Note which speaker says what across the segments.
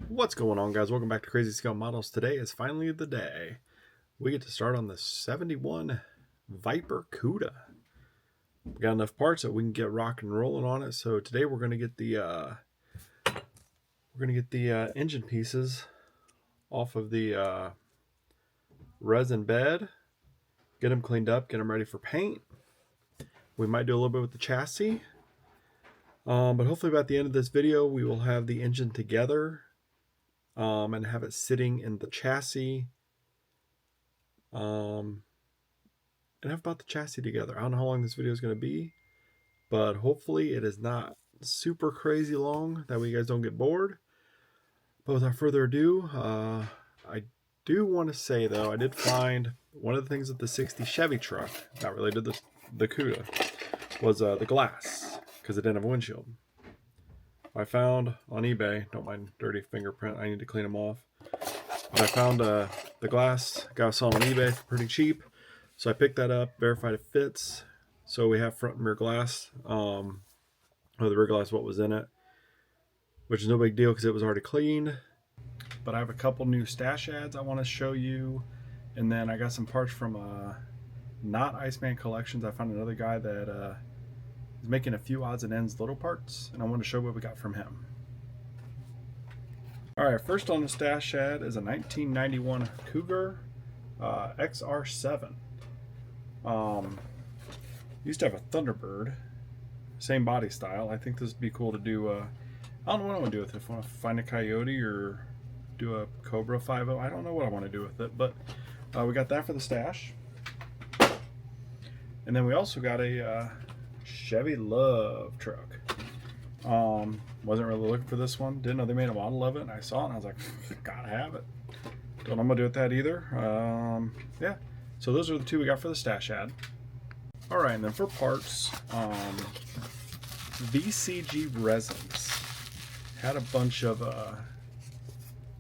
Speaker 1: What's going on, guys? Welcome back to Crazy Scale Models. Today is finally the day. We get to start on the 71 Viper Cuda. We got enough parts that we can get rock and rolling on it. So today we're going to get the engine pieces off of the resin bed, get them cleaned up, get them ready for paint. We might do a little bit with the chassis, but hopefully by the end of this video we will have the engine together. And have it sitting in the chassis, and have about the chassis together. I don't know how long this video is going to be, but hopefully it is not super crazy long, that way you guys don't get bored. But without further ado, I do want to say though, I did find one of the things with the 60 Chevy truck, not related to the Cuda, was the glass, because it didn't have a windshield. I found on eBay, don't mind dirty fingerprint, I need to clean them off. But I found the glass, guy was selling on eBay for pretty cheap. So I picked that up, verified it fits. So we have front and rear glass, or the rear glass, what was in it, which is no big deal because it was already cleaned. But I have a couple new stash ads I want to show you. And then I got some parts from not Iceman Collections. I found another guy that is making a few odds and ends little parts, and I want to show what we got from him. Alright, first on the stash ad is a 1991 Cougar XR7. Used to have a Thunderbird, same body style. I think this would be cool to do. I don't know what I want to do with it. If I want to find a Coyote or do a Cobra 5.0, I don't know what I want to do with it, but we got that for the stash. And then we also got a Chevy Love truck. Wasn't really looking for this one. Didn't know they made a model of it, and I saw it and I was like, gotta have it. Don't know I'm gonna do with that either. Yeah, so those are the two we got for the stash ad. All right, and then for parts, VSGresins had a bunch of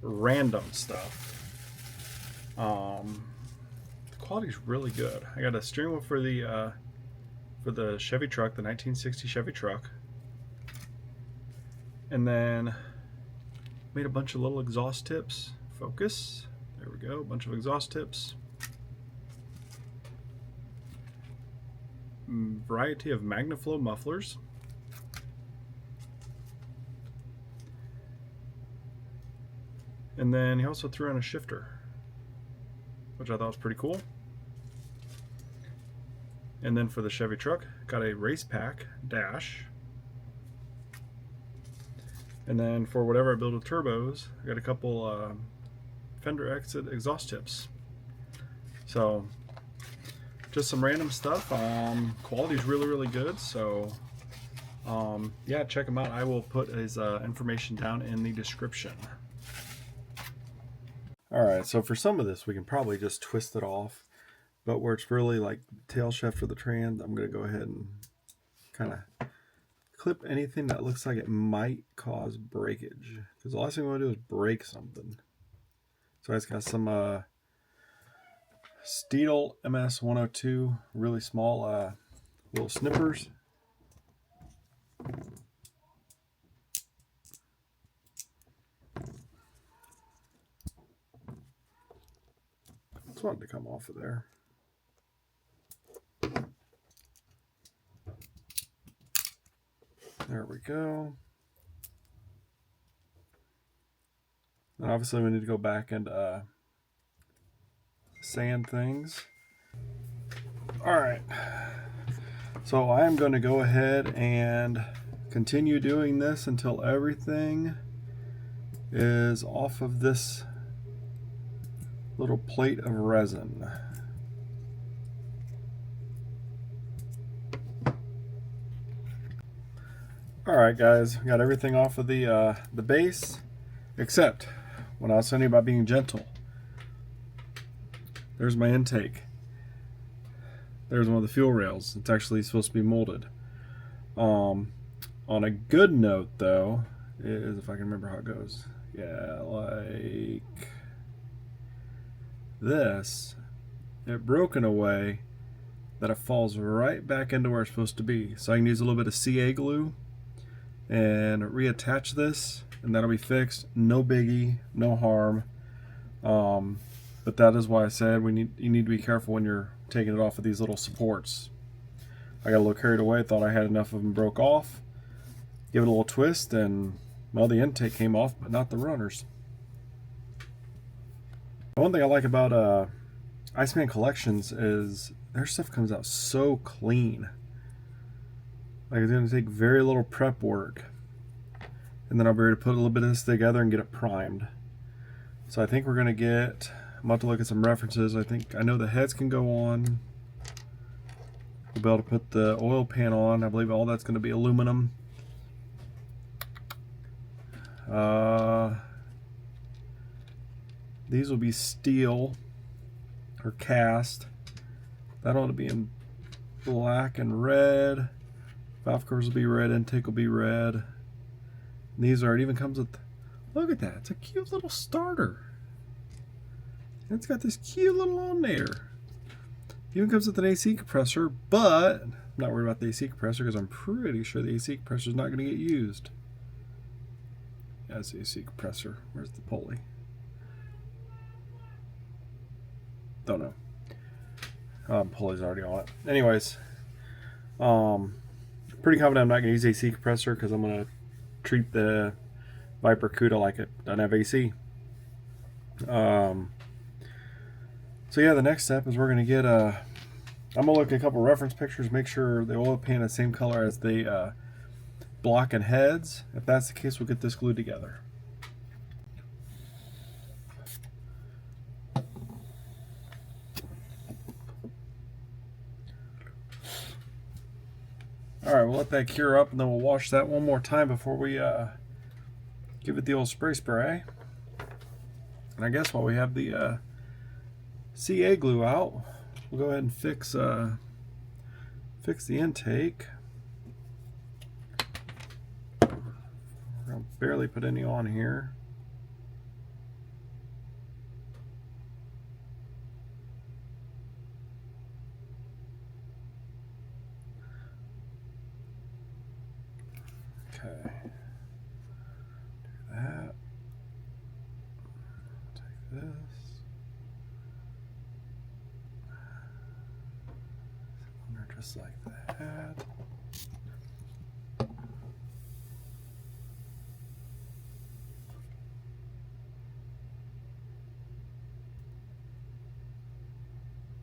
Speaker 1: random stuff. The quality's really good. I got a steering wheel for the Chevy truck, the 1960 Chevy truck. And then made a bunch of little exhaust tips. Focus. There we go. A bunch of exhaust tips. Variety of MagnaFlow mufflers. And then he also threw in a shifter, which I thought was pretty cool. And then for the Chevy truck, got a race pack dash. And then for whatever I build with turbos, I got a couple fender exit exhaust tips. So just some random stuff. Quality's really good. So yeah, check him out. I will put his information down in the description. All right, so for some of this, we can probably just twist it off. But where it's really like tail shaft for the trans, I'm going to go ahead and kind of clip anything that looks like it might cause breakage. Because the last thing we want to do is break something. So I just got some Steedle MS-102, really small little snippers. Just wanted to come off of there. There we go. And obviously we need to go back and sand things. Alright, so I am going to go ahead and continue doing this until everything is off of this little plate of resin. Alright guys, got everything off of the base, except when I was telling you about being gentle. There's my intake. There's one of the fuel rails. It's actually supposed to be molded. On a good note though, is if I can remember how it goes. Yeah, like this. It broke in a way that it falls right back into where it's supposed to be. So I can use a little bit of CA glue and reattach this and that'll be fixed. No biggie, no harm. But that is why I said you need to be careful when you're taking it off of these little supports. I got a little carried away, thought I had enough of them broke off. Give it a little twist, and well, the intake came off, but not the runners. One thing I like about Iceman Collections is their stuff comes out so clean. Like, it's going to take very little prep work, and then I'll be able to put a little bit of this together and get it primed. So I think we're going to get, I'm about to look at some references. I know the heads can go on. We'll be able to put the oil pan on. I believe all that's going to be aluminum. These will be steel or cast. That ought to be in black and red. Valve covers will be red, intake will be red. And these are, it even comes with, look at that, it's a cute little starter. It's got this cute little on there. Even comes with an AC compressor, but I'm not worried about the AC compressor because I'm pretty sure the AC compressor is not going to get used. Yeah, it's the AC compressor. Where's the pulley? Don't know. Pulley's already on it. Anyways, pretty confident I'm not going to use AC compressor because I'm going to treat the Viper Cuda like it doesn't have AC. So yeah, the next step is we're going to get I'm going to look at a couple reference pictures, make sure the oil pan is the same color as the block and heads. If that's the case, we'll get this glued together. Alright, we'll let that cure up, and then we'll wash that one more time before we give it the old spray. And I guess while we have the CA glue out, we'll go ahead and fix the intake. We're going to barely put any on here. Okay. Do that. Take this. Under just like that.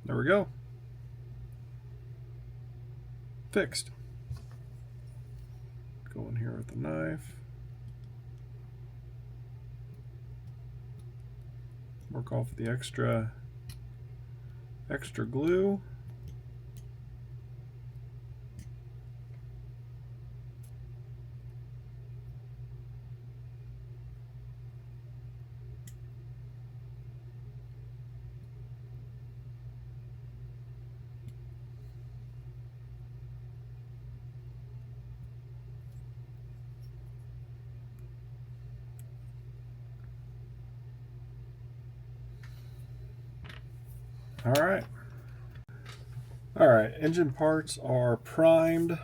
Speaker 1: There we go. Fixed. Go in here with the knife. Work off the extra glue. All right, engine parts are primed,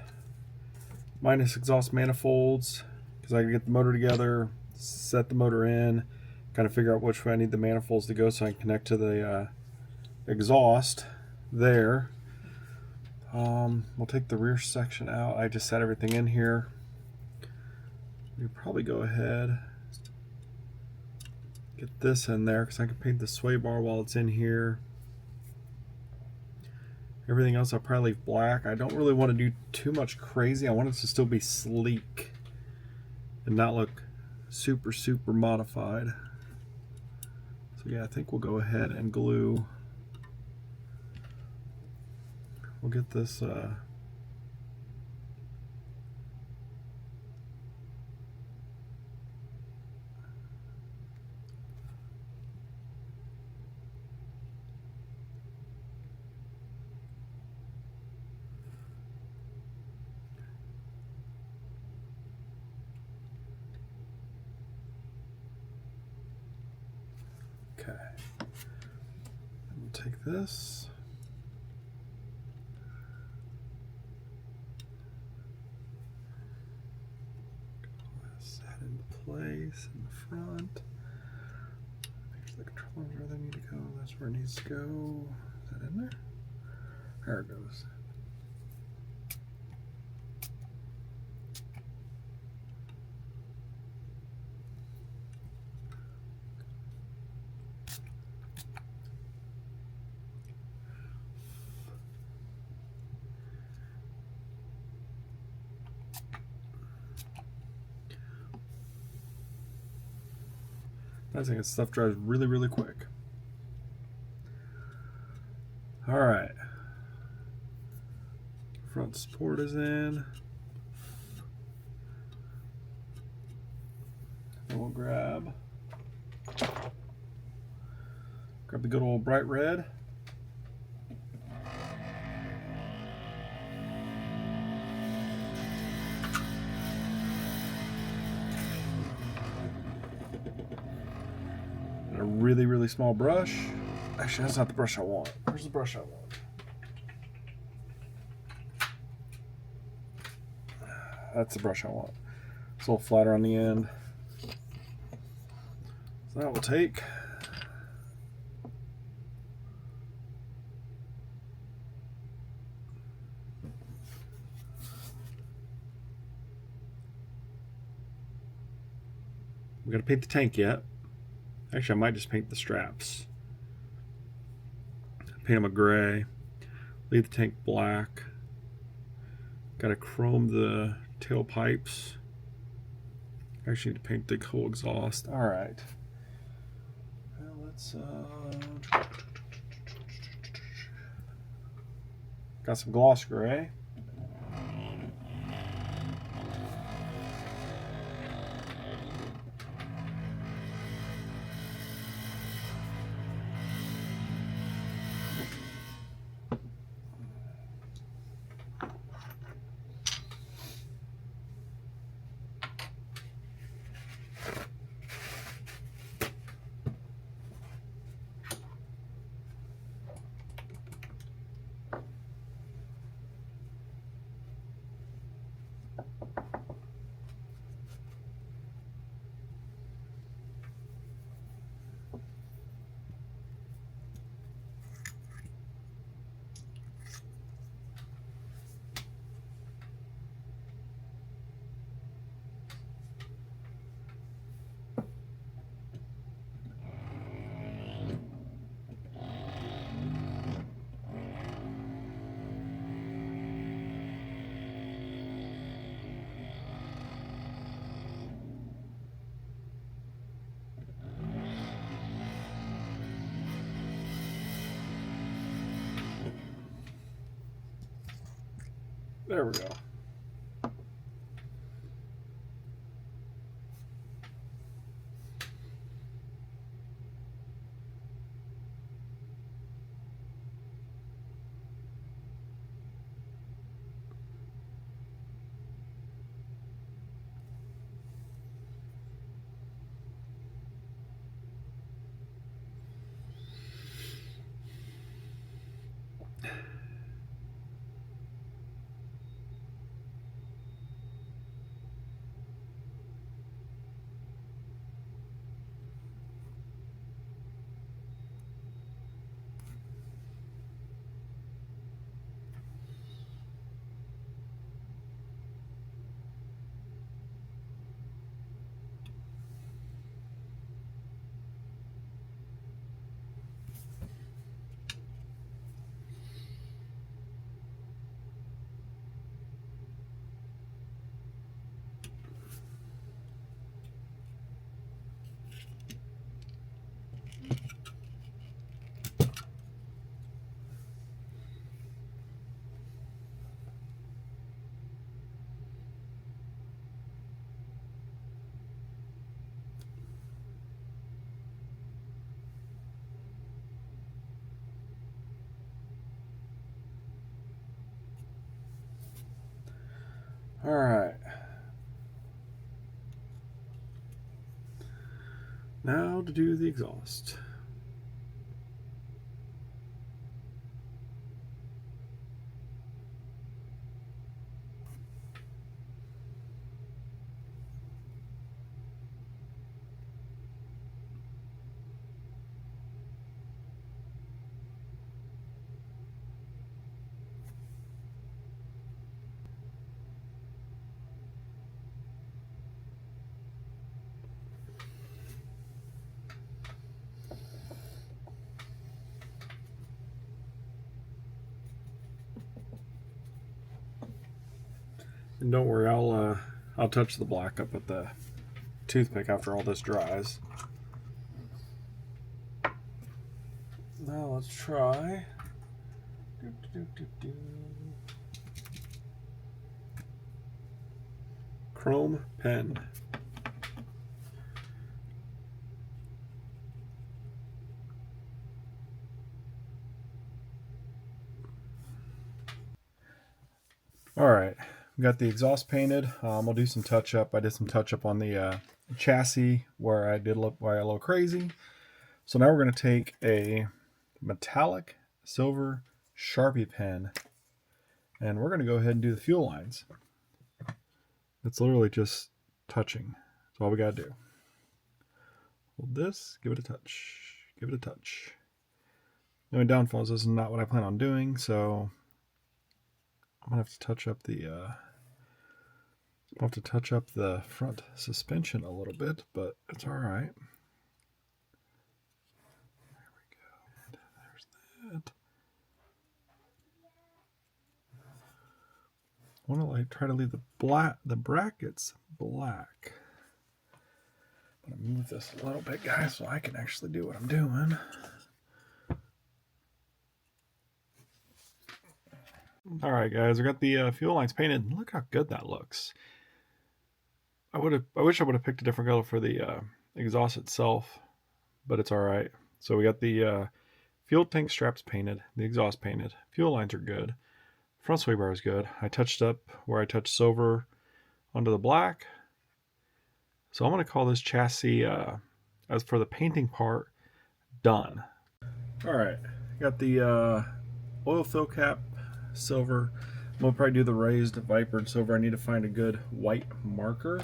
Speaker 1: minus exhaust manifolds, because I can get the motor together, set the motor in, kind of figure out which way I need the manifolds to go so I can connect to the exhaust there. We'll take the rear section out. I just set everything in here. We'll probably go ahead, get this in there because I can paint the sway bar while it's in here. Everything else I'll probably leave black. I don't really want to do too much crazy. I want it to still be sleek and not look super modified. So yeah, I think we'll go ahead and glue. We'll get this okay. We'll take this. Set into place. where it needs to go. Is that in there? There it goes. I think stuff dries really, really quick. All right. Front support is in. And we'll grab the good old bright red. And a really, really small brush. Actually, that's not the brush I want. Where's the brush I want? That's the brush I want. It's a little flatter on the end. So that will take. We gotta paint the tank yet. Actually, I might just paint the straps. Paint them a gray. Leave the tank black. Gotta chrome the tailpipes. Actually, need to paint the whole exhaust. All right. Well, let's. Got some gloss gray. There we go. All right. Now to do the exhaust. And don't worry, I'll touch the black up with the toothpick after all this dries. Now let's try. Chrome pen. All right, we got the exhaust painted. I'll do some touch up. I did some touch up on the chassis where I got a little crazy. So now we're going to take a metallic silver Sharpie pen and we're going to go ahead and do the fuel lines. It's literally just touching. That's all we got to do. Hold this, give it a touch, give it a touch. The only downfall is this is not what I plan on doing, so I'm gonna have to touch up the front suspension a little bit, but it's all right. There we go. There's that. I want to try to leave the brackets black. I'm gonna move this a little bit, guys, so I can actually do what I'm doing. All right, guys, I got the fuel lines painted. Look how good that looks. I wish I would have picked a different color for the exhaust itself, but it's all right. So we got the fuel tank straps painted, the exhaust painted. Fuel lines are good. Front sway bar is good. I touched up where I touched silver onto the black. So I'm going to call this chassis, as for the painting part, done. All right, got the oil fill cap silver. I'm going to probably do the raised vipered silver. I need to find a good white marker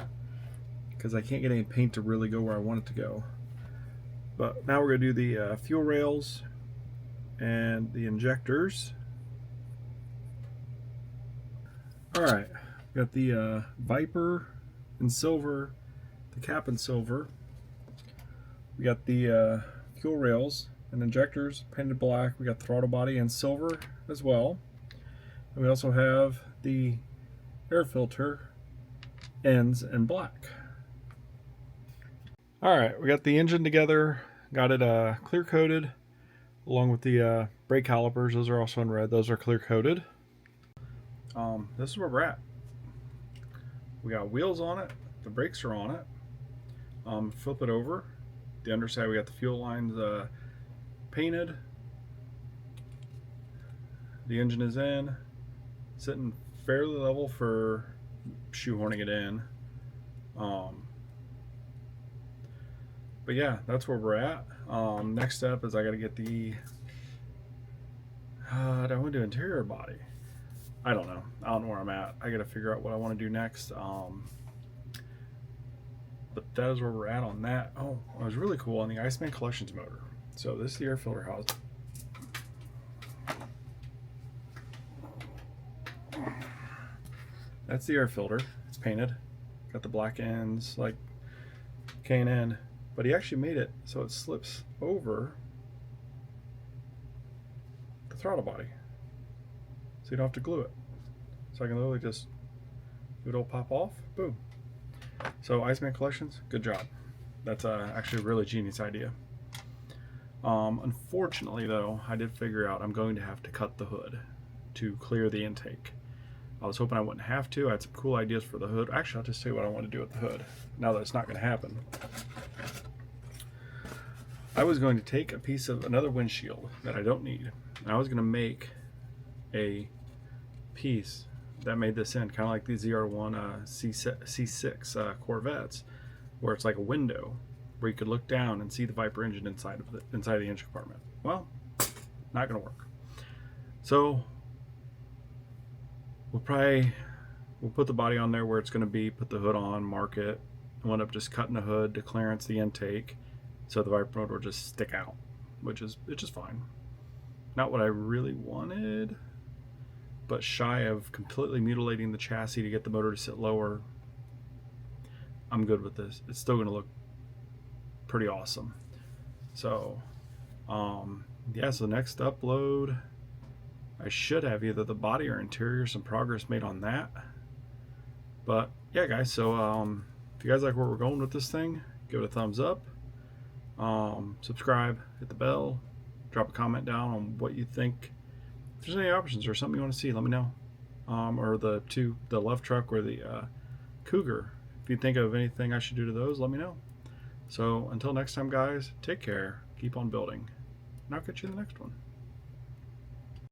Speaker 1: because I can't get any paint to really go where I want it to go. But now we're going to do the fuel rails and the injectors. All right, got the Viper in silver, the cap in silver. We got the fuel rails and injectors painted black. We got throttle body in silver as well. And we also have the air filter ends in black. All right, we got the engine together. Got it clear coated along with the brake calipers. Those are also in red. Those are clear coated. This is where we're at. We got wheels on it. The brakes are on it. Flip it over. The underside, we got the fuel lines painted. The engine is in, sitting fairly level for shoehorning it in. But yeah, that's where we're at. Next step is I got to get the. Do I want to do interior body? I don't know. I don't know where I'm at. I got to figure out what I want to do next. But that is where we're at on that. Oh, it was really cool on the Iceman Collections motor. So this is the air filter housing. That's the air filter. It's painted. Got the black ends like K&N. But he actually made it so it slips over the throttle body. So you don't have to glue it. So I can literally just do it all pop off. Boom. So Iceman Collections, good job. That's actually a really genius idea. Unfortunately though, I did figure out I'm going to have to cut the hood to clear the intake. I was hoping I wouldn't have to. I had some cool ideas for the hood. Actually, I'll just tell you what I want to do with the hood now that it's not going to happen. I was going to take a piece of another windshield that I don't need, and I was going to make a piece that made this end, kind of like the ZR1 C6 Corvettes, where it's like a window where you could look down and see the Viper engine inside the engine compartment. Well, not going to work. So we'll put the body on there where it's going to be, put the hood on, mark it, and end up just cutting the hood to clearance the intake, so the Viper motor will just stick out, which is fine. Not what I really wanted, but shy of completely mutilating the chassis to get the motor to sit lower, I'm good with this. It's still going to look pretty awesome. So, yeah, so next upload, I should have either the body or interior, some progress made on that. But yeah, guys, so if you guys like where we're going with this thing, give it a thumbs up, subscribe, hit the bell, drop a comment down on what you think. If there's any options or something you want to see, let me know. Or the left truck or the Cougar. If you think of anything I should do to those, let me know. So until next time, guys, take care, keep on building, and I'll catch you in the next one.